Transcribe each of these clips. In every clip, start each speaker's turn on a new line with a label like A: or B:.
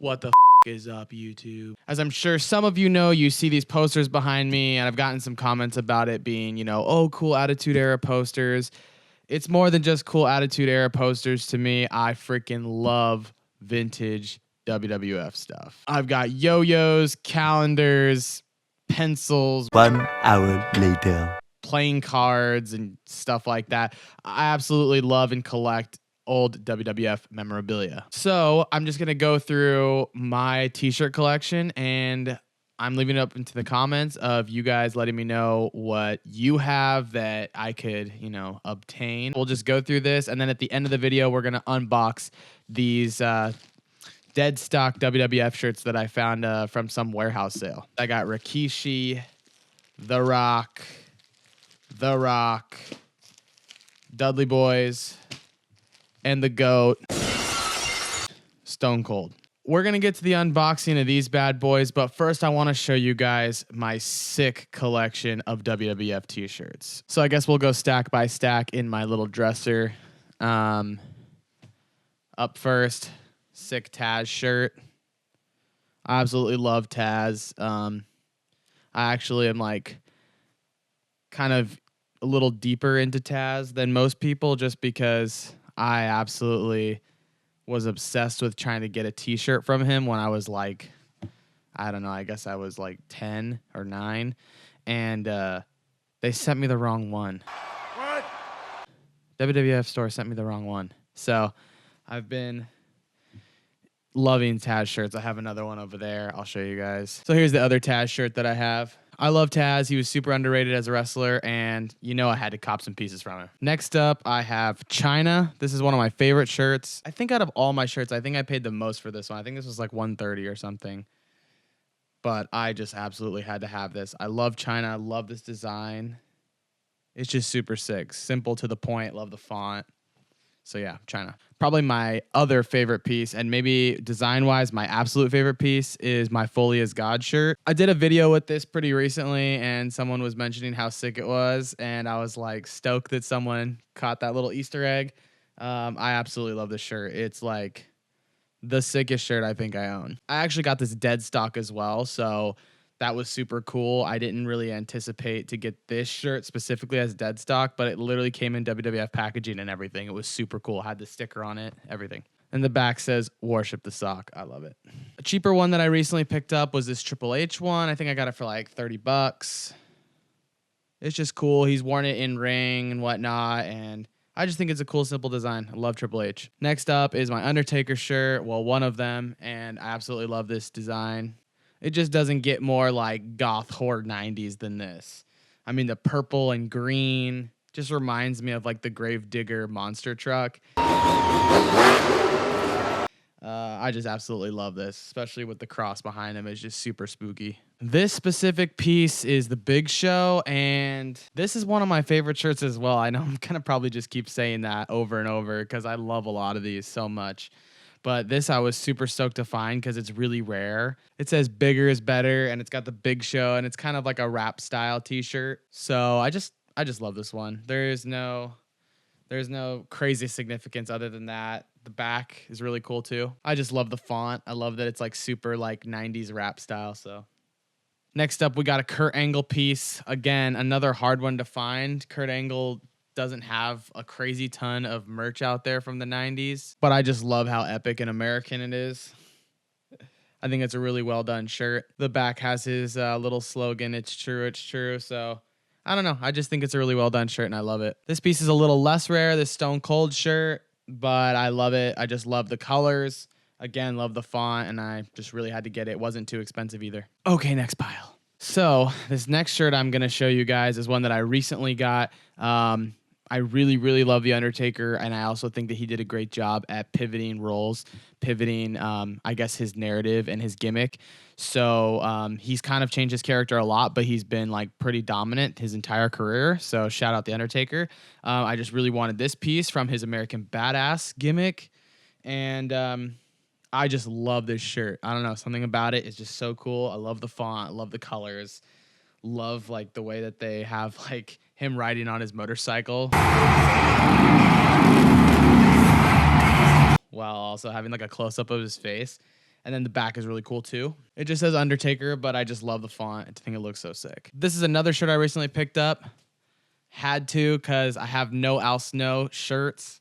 A: What the is up, YouTube? As I'm sure some of you know, you see these posters behind me, and I've gotten some comments about it being, oh, cool Attitude Era posters. It's more than just cool Attitude Era posters to me. I freaking love vintage WWF stuff. I've got yo-yos, calendars, pencils.
B: 1 hour later.
A: Playing cards and stuff like that. I absolutely love and collect old WWF memorabilia. So I'm just going to go through my t-shirt collection, and I'm leaving it up into the comments of you guys letting me know what you have that I could, obtain. We'll just go through this, and then at the end of the video, we're going to unbox these Deadstock WWF shirts that I found from some warehouse sale. I got Rikishi, The Rock, Dudley Boys, and the GOAT, Stone Cold. We're going to get to the unboxing of these bad boys, but first I want to show you guys my sick collection of WWF t-shirts. So I guess we'll go stack by stack in my little dresser. Up first, sick Taz shirt. I absolutely love Taz. I actually am kind of a little deeper into Taz than most people, just because I absolutely was obsessed with trying to get a t-shirt from him when I was I don't know, I guess I was 10 or 9, and they sent me the wrong one. What? WWF store sent me the wrong one. So I've been loving Taz shirts. I have another one over there. I'll show you guys. So here's the other Taz shirt that I have. I love Taz. He was super underrated as a wrestler, and I had to cop some pieces from him. Next up, I have China. This is one of my favorite shirts. I think out of all my shirts, I think I paid the most for this one. I think this was $130 or something. But I just absolutely had to have this. I love China. I love this design. It's just super sick. Simple to the point. Love the font. So yeah, China. Probably my other favorite piece, and maybe design-wise, my absolute favorite piece is my Foley is God shirt. I did a video with this pretty recently, and someone was mentioning how sick it was, and I was stoked that someone caught that little Easter egg. I absolutely love this shirt. It's the sickest shirt I think I own. I actually got this Deadstock as well, so that was super cool. I didn't really anticipate to get this shirt specifically as Deadstock, but it literally came in WWF packaging and everything. It was super cool. Had the sticker on it, everything. And the back says, "Worship the sock." I love it. A cheaper one that I recently picked up was this Triple H one. I think I got it for $30. It's just cool. He's worn it in ring and whatnot, and I just think it's a cool, simple design. I love Triple H. Next up is my Undertaker shirt. Well, one of them, and I absolutely love this design. It just doesn't get more goth horror 90s than this. I mean, the purple and green just reminds me of the Gravedigger monster truck. I just absolutely love this, especially with the cross behind him. It's just super spooky. This specific piece is the Big Show, and this is one of my favorite shirts as well. I know I'm going to probably just keep saying that over and over because I love a lot of these so much. But this I was super stoked to find because it's really rare. It says bigger is better, and it's got the Big Show, and it's kind of like a rap style t-shirt. So I just love this one. There's no crazy significance other than that. The back is really cool too. I just love the font. I love that it's super 90s rap style. So next up, we got a Kurt Angle piece. Again, another hard one to find. Kurt Angle doesn't have a crazy ton of merch out there from the 90s, but I just love how epic and American it is. I think it's a really well done shirt. The back has his little slogan, "It's true, it's true." So I don't know. I just think it's a really well done shirt, and I love it. This piece is a little less rare, this Stone Cold shirt, but I love it. I just love the colors. Again, love the font, and I just really had to get it. It wasn't too expensive either. Okay, next pile. So this next shirt I'm going to show you guys is one that I recently got. I really, really love The Undertaker, and I also think that he did a great job at pivoting roles, I guess, his narrative and his gimmick. So he's kind of changed his character a lot, but he's been pretty dominant his entire career. So shout out The Undertaker. I just really wanted this piece from his American Badass gimmick, and I just love this shirt. I don't know, something about it is just so cool. I love the font, I love the colors, love the way that they have him riding on his motorcycle while also having a close-up of his face. And then the back is really cool too. It just says Undertaker, but I just love the font. I think it looks so sick. This is another shirt I recently picked up. Had to, because I have no Al Snow shirts.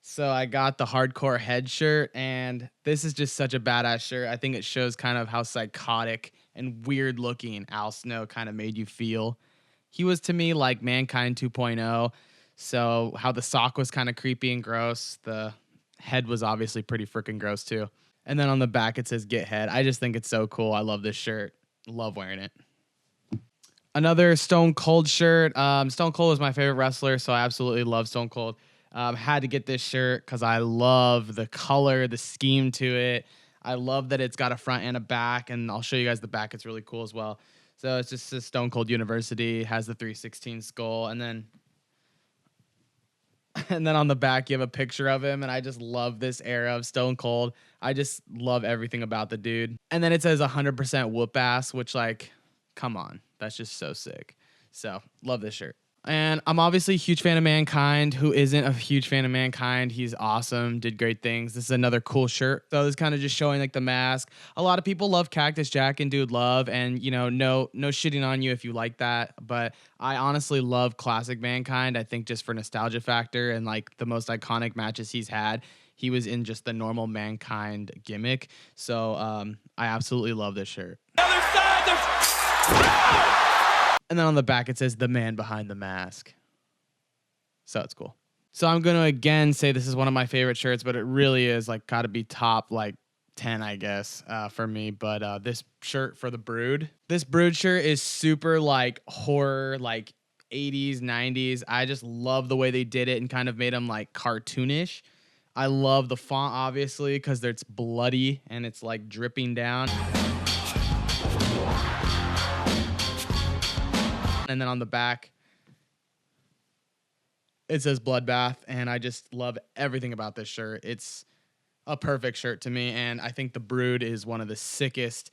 A: So I got the hardcore head shirt, and this is just such a badass shirt. I think it shows kind of how psychotic and weird looking Al Snow kind of made you feel. He was to me like Mankind 2.0. So how the sock was kind of creepy and gross. The head was obviously pretty freaking gross too. And then on the back it says Get Head. I just think it's so cool. I love this shirt. Love wearing it. Another Stone Cold shirt. Stone Cold is my favorite wrestler, so I absolutely love Stone Cold. Had to get this shirt because I love the color, the scheme to it. I love that it's got a front and a back, and I'll show you guys the back. It's really cool as well. So it's just a Stone Cold University, has the 316 skull, and then on the back you have a picture of him, and I just love this era of Stone Cold. I just love everything about the dude. And then it says 100% whoop ass, which, like, come on. That's just so sick. So, love this shirt. And I'm obviously a huge fan of Mankind. Who isn't a huge fan of Mankind? He's awesome, did great things. This is another cool shirt. So it's kind of just showing like the mask. A lot of people love Cactus Jack and Dude Love, and you know, no shitting on you if you like that. But I honestly love classic Mankind. I think just for nostalgia factor and like the most iconic matches he's had, he was in just the normal Mankind gimmick. So I absolutely love this shirt. Other side, there's... And then on the back, it says the man behind the mask. So it's cool. So I'm going to again say this is one of my favorite shirts, but it really is like got to be top like 10, I guess, for me. But this shirt for the Brood. This Brood shirt is super like horror, like 80s, 90s. I just love the way they did it and kind of made them like cartoonish. I love the font, obviously, because it's bloody and it's like dripping down. And then on the back, it says Bloodbath, and I just love everything about this shirt. It's a perfect shirt to me, and I think the Brood is one of the sickest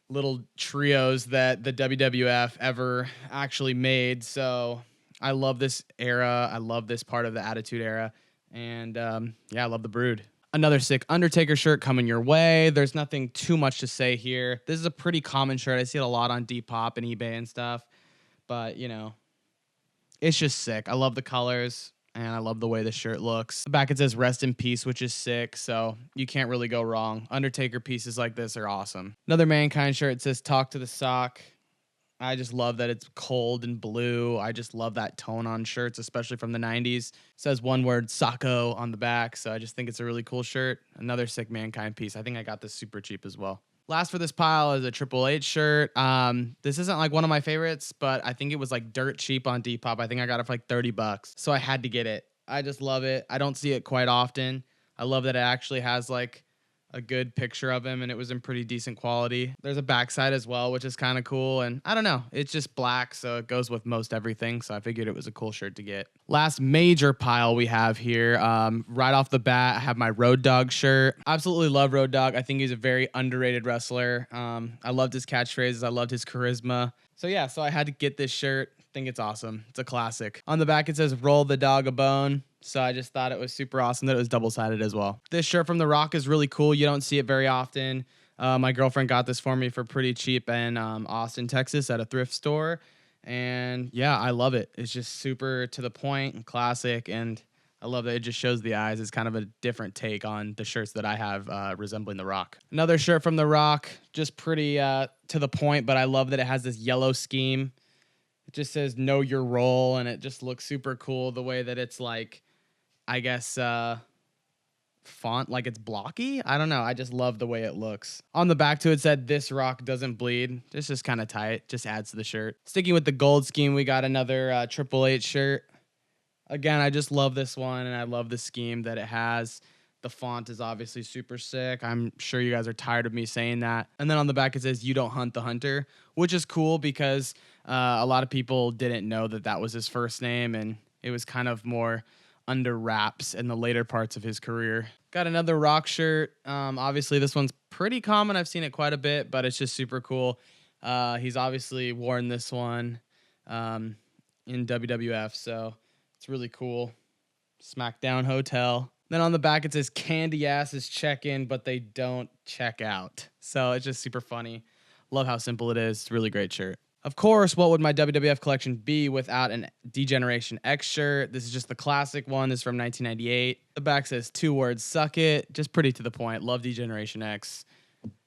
A: little trios that the WWF ever actually made. So I love this era. I love this part of the Attitude Era, and yeah, I love the Brood. Another sick Undertaker shirt coming your way. There's nothing too much to say here. This is a pretty common shirt. I see it a lot on Depop and eBay and stuff. But, you know, it's just sick. I love the colors, and I love the way the shirt looks. The back it says Rest in Peace, which is sick, so you can't really go wrong. Undertaker pieces like this are awesome. Another Mankind shirt, it says Talk to the Sock. I just love that it's cold and blue. I just love that tone on shirts, especially from the 90s. It says one word, Socko, on the back, so I just think it's a really cool shirt. Another sick Mankind piece. I think I got this super cheap as well. Last for this pile is a Triple H shirt. This isn't like one of my favorites, but I think it was like dirt cheap on Depop. I think I got it for like $30, so I had to get it. I just love it. I don't see it quite often. I love that it actually has like a good picture of him, and it was in pretty decent quality. There's a backside as well, which is kind of cool, and I don't know. It's just black, so it goes with most everything, so I figured it was a cool shirt to get. Last major pile we have here, right off the bat, I have my Road Dogg shirt. I absolutely love Road Dogg. I think he's a very underrated wrestler. I loved his catchphrases. I loved his charisma. So yeah, so I had to get this shirt. I think it's awesome. It's a classic. On the back, it says Roll the Dog a Bone. So I just thought it was super awesome that it was double-sided as well. This shirt from The Rock is really cool. You don't see it very often. My girlfriend got this for me for pretty cheap in Austin, Texas at a thrift store. And yeah, I love it. It's just super to the point and classic. And I love that it just shows the eyes. It's kind of a different take on the shirts that I have resembling The Rock. Another shirt from The Rock, just pretty to the point, but I love that it has this yellow scheme. It just says know your role, and it just looks super cool the way that it's like, I guess, font, like it's blocky. I don't know. I just love the way it looks. On the back too, it said this rock doesn't bleed. It's just kind of tight. Just adds to the shirt. Sticking with the gold scheme, we got another Triple H shirt. Again, I just love this one, and I love the scheme that it has. The font is obviously super sick. I'm sure you guys are tired of me saying that. And then on the back, it says, you don't hunt the hunter, which is cool because a lot of people didn't know that that was his first name, and it was kind of more under wraps in the later parts of his career. Got another Rock shirt. Obviously, this one's pretty common. I've seen it quite a bit, but it's just super cool. He's obviously worn this one in WWF, so it's really cool. SmackDown Hotel. Then on the back it says candy asses check in, but they don't check out. So it's just super funny. Love how simple it is. It's a really great shirt. Of course, what would my WWF collection be without an D-Generation X shirt? This is just the classic one. This is from 1998. The back says 2 words, suck it. Just pretty to the point. Love D-Generation X.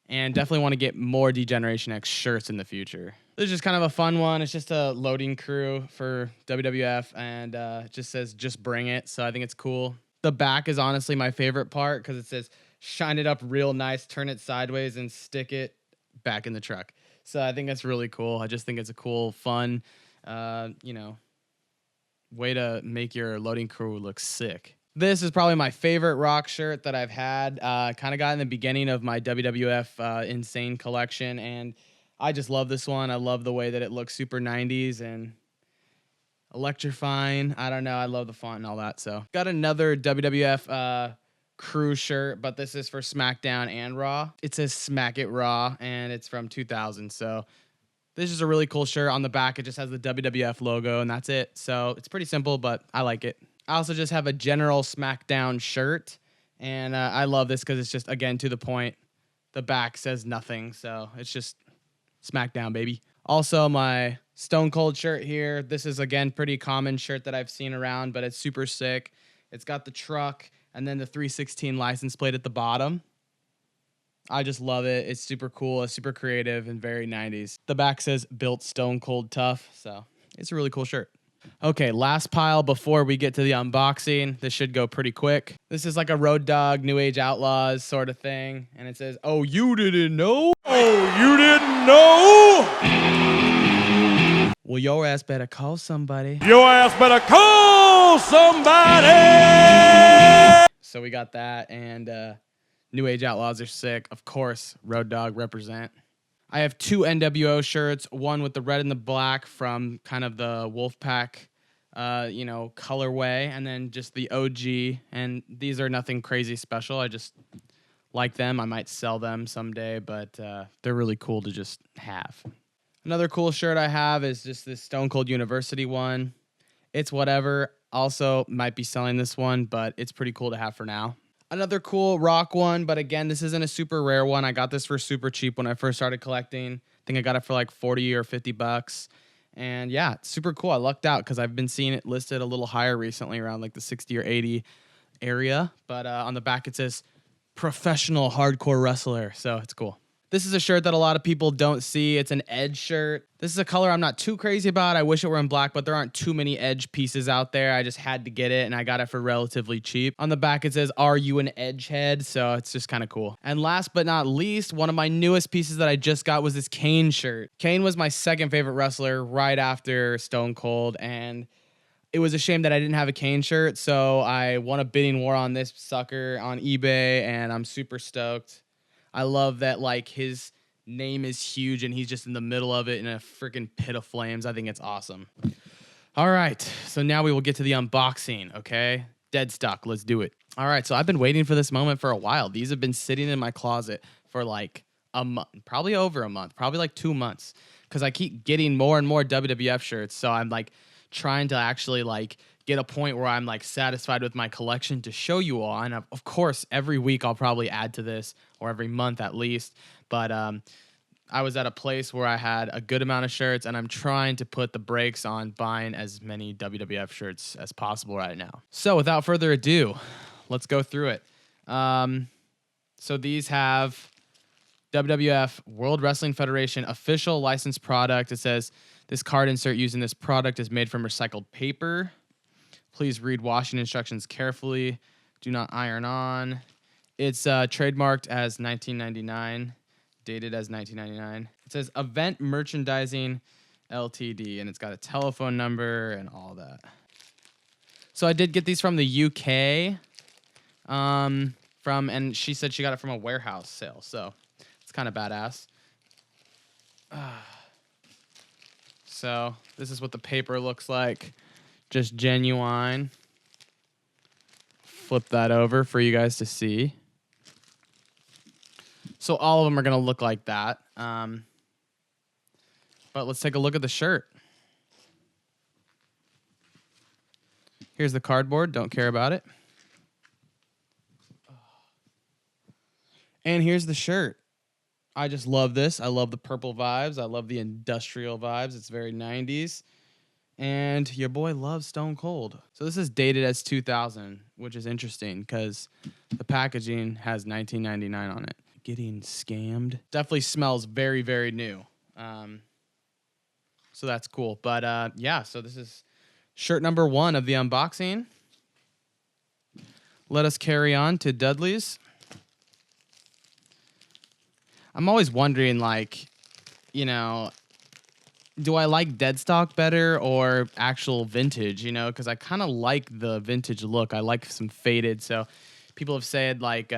A: And definitely want to get more D-Generation X shirts in the future. This is just kind of a fun one. It's just a loading crew for WWF, and it just says, just bring it. So I think it's cool. The back is honestly my favorite part because it says, shine it up real nice, turn it sideways, and stick it back in the truck. So I think that's really cool. I just think it's a cool, fun, way to make your loading crew look sick. This is probably my favorite Rock shirt that I've had. Kind of got in the beginning of my WWF Insane collection, and I just love this one. I love the way that it looks super 90s and electrifying. I don't know. I love the font and all that. So got another WWF crew shirt, but this is for SmackDown and Raw. It says Smack It Raw, and it's from 2000. So this is a really cool shirt. On the back, it just has the WWF logo, and that's it. So it's pretty simple, but I like it. I also just have a general SmackDown shirt, and I love this because it's just, again, to the point. The back says nothing, so it's just SmackDown, baby. Also, my Stone Cold shirt here. This is, again, pretty common shirt that I've seen around, but it's super sick. It's got the truck and then the 316 license plate at the bottom. I just love it. It's super cool. It's super creative and very 90s. The back says built Stone Cold Tough, so it's a really cool shirt. Okay, last pile before we get to the unboxing. This should go pretty quick. This is like a Road Dogg, New Age Outlaws sort of thing. And it says, oh, you didn't know? Oh, you didn't know? Well, your ass better call somebody. Your ass better call somebody! So we got that, and New Age Outlaws are sick. Of course, Road Dogg represent. I have 2 NWO shirts, one with the red and the black from kind of the Wolfpack, colorway, and then just the OG. And these are nothing crazy special. I just like them. I might sell them someday, but they're really cool to just have. Another cool shirt I have is just this Stone Cold University one. It's whatever. Also, might be selling this one, but it's pretty cool to have for now. Another cool Rock one, but again, this isn't a super rare one. I got this for super cheap when I first started collecting. I think I got it for like 40 or 50 bucks. And yeah, it's super cool. I lucked out because I've been seeing it listed a little higher recently, around like the 60 or 80 area. But on the back, it says professional hardcore wrestler. So it's cool. This is a shirt that a lot of people don't see. It's an Edge shirt. This is a color I'm not too crazy about. I wish it were in black, but there aren't too many Edge pieces out there. I just had to get it, and I got it for relatively cheap. On the back, it says, are you an Edge head? So it's just kind of cool. And last but not least, one of my newest pieces that I just got was this Kane shirt. Kane was my second favorite wrestler right after Stone Cold, and it was a shame that I didn't have a Kane shirt, so I won a bidding war on this sucker on eBay, and I'm super stoked. I love that, like, his name is huge and he's just in the middle of it in a freaking pit of flames. I think it's awesome. All right, so now we will get to the unboxing, okay? Deadstock, let's do it. All right, so I've been waiting for this moment for a while. These have been sitting in my closet for like a month, probably over a month, probably like 2 months, because I keep getting more and more WWF shirts. So I'm like trying to actually like get a point where I'm like satisfied with my collection to show you all. And of course, every week I'll probably add to this, or every month at least. But I was at a place where I had a good amount of shirts, and I'm trying to put the brakes on buying as many WWF shirts as possible right now. So without further ado, let's go through it. So these have WWF World Wrestling Federation official licensed product. It says this card insert using this product is made from recycled paper. Please read washing instructions carefully. Do not iron on. It's trademarked as 1999, dated as 1999. It says Event Merchandising Ltd, and it's got a telephone number and all that. So I did get these from the UK, and she said she got it from a warehouse sale, so it's kind of badass. So this is what the paper looks like. Just genuine. Flip that over for you guys to see. So all of them are going to look like that. But let's take a look at the shirt. Here's the cardboard. Don't care about it. And here's the shirt. I just love this. I love the purple vibes. I love the industrial vibes. It's very 90s. And your boy loves Stone Cold. So this is dated as 2000, which is interesting because the packaging has 1999 on it. Getting scammed. Definitely smells very, very new. So that's cool. But yeah, so this is shirt number 1 of the unboxing. Let us carry on to Dudley's. I'm always wondering, like, you know, do I like Deadstock better or actual vintage, you know? Because I kind of like the vintage look. I like some faded. So people have said, like,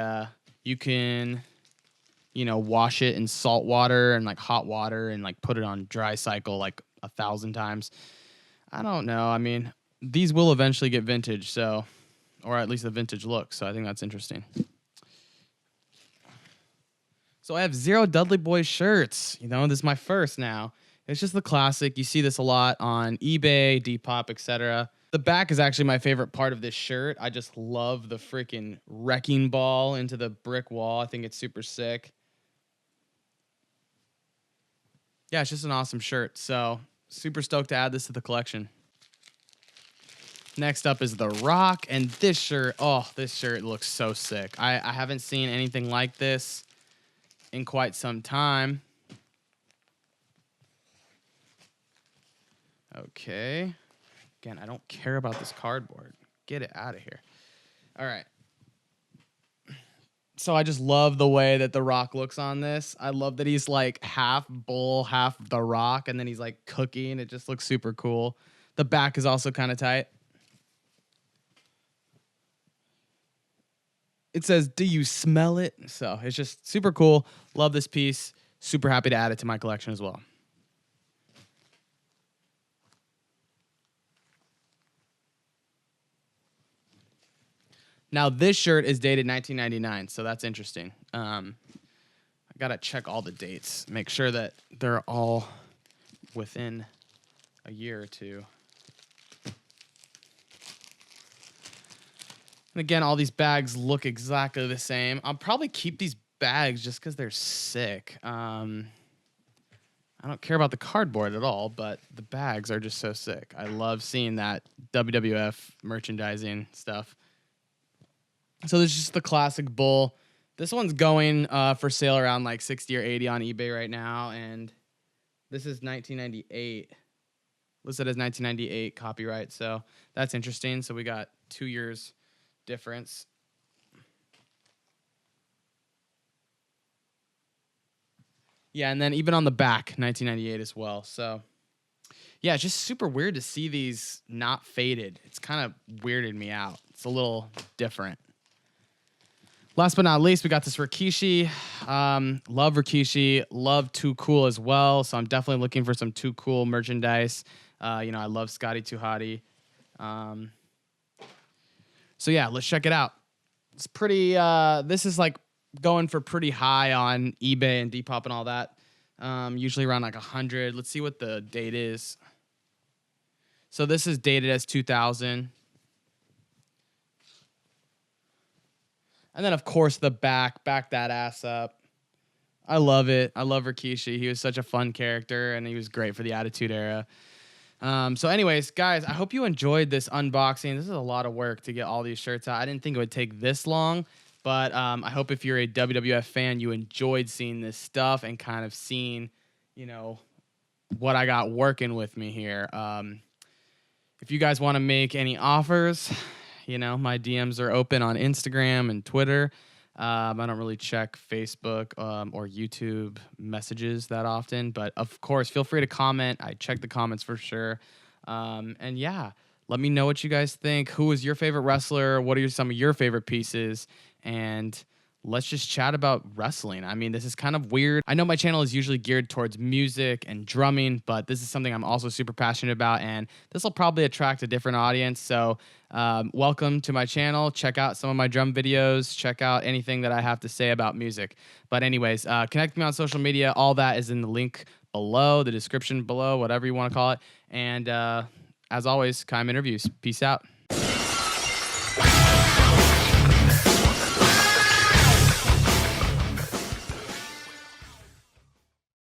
A: you can, you know, wash it in salt water and, like, hot water and, like, put it on dry cycle, like, 1,000 times. I don't know. I mean, these will eventually get vintage, so, or at least the vintage look. So I think that's interesting. So I have 0 Dudley Boys shirts. You know, this is my first now. It's just the classic. You see this a lot on eBay, Depop, etc. The back is actually my favorite part of this shirt. I just love the freaking wrecking ball into the brick wall. I think it's super sick. Yeah, it's just an awesome shirt. So super stoked to add this to the collection. Next up is The Rock. And this shirt, oh, this shirt looks so sick. I haven't seen anything like this in quite some time. Okay. Again, I don't care about this cardboard. Get it out of here. All right. So I just love the way that The Rock looks on this. I love that he's like half bull, half The Rock, and then he's like cooking. It just looks super cool. The back is also kind of tight. It says, "Do you smell it?" So it's just super cool. Love this piece. Super happy to add it to my collection as well. Now, this shirt is dated 1999, so that's interesting. I got to check all the dates, make sure that they're all within a year or two. And again, all these bags look exactly the same. I'll probably keep these bags just because they're sick. I don't care about the cardboard at all, but the bags are just so sick. I love seeing that WWF merchandising stuff. So there's just the classic bull. This one's going for sale around like 60 or 80 on eBay right now, and this is 1998. Listed as 1998 copyright, so that's interesting. So we got 2 years difference. Yeah, and then even on the back, 1998 as well. So yeah, it's just super weird to see these not faded. It's kind of weirded me out. It's a little different. Last but not least, we got this Rikishi. Love Rikishi. Love Too Cool as well. So I'm definitely looking for some Too Cool merchandise. You know, I love Scotty 2 Hotty. So yeah, let's check it out. It's pretty, this is like going for pretty high on eBay and Depop and all that. Usually around like 100. Let's see what the date is. So this is dated as 2000. And then, of course, the back that ass up. I love it. I love Rikishi. He was such a fun character, and he was great for the Attitude Era. So anyways, guys, I hope you enjoyed this unboxing. This is a lot of work to get all these shirts out. I didn't think it would take this long, but I hope if you're a WWF fan, you enjoyed seeing this stuff and kind of seeing, you know, what I got working with me here. If you guys want to make any offers, you know, my DMs are open on Instagram and Twitter. I don't really check Facebook or YouTube messages that often, but of course, feel free to comment. I check the comments for sure. And yeah, let me know what you guys think. Who is your favorite wrestler? What are some of your favorite pieces? And let's just chat about wrestling. I mean, this is kind of weird. I know my channel is usually geared towards music and drumming, but this is something I'm also super passionate about, and this will probably attract a different audience. So welcome to my channel. Check out some of my drum videos. Check out anything that I have to say about music. But anyways, connect with me on social media. All that is in the link below, the description below, whatever you want to call it. And as always, Kime Interviews. Peace out.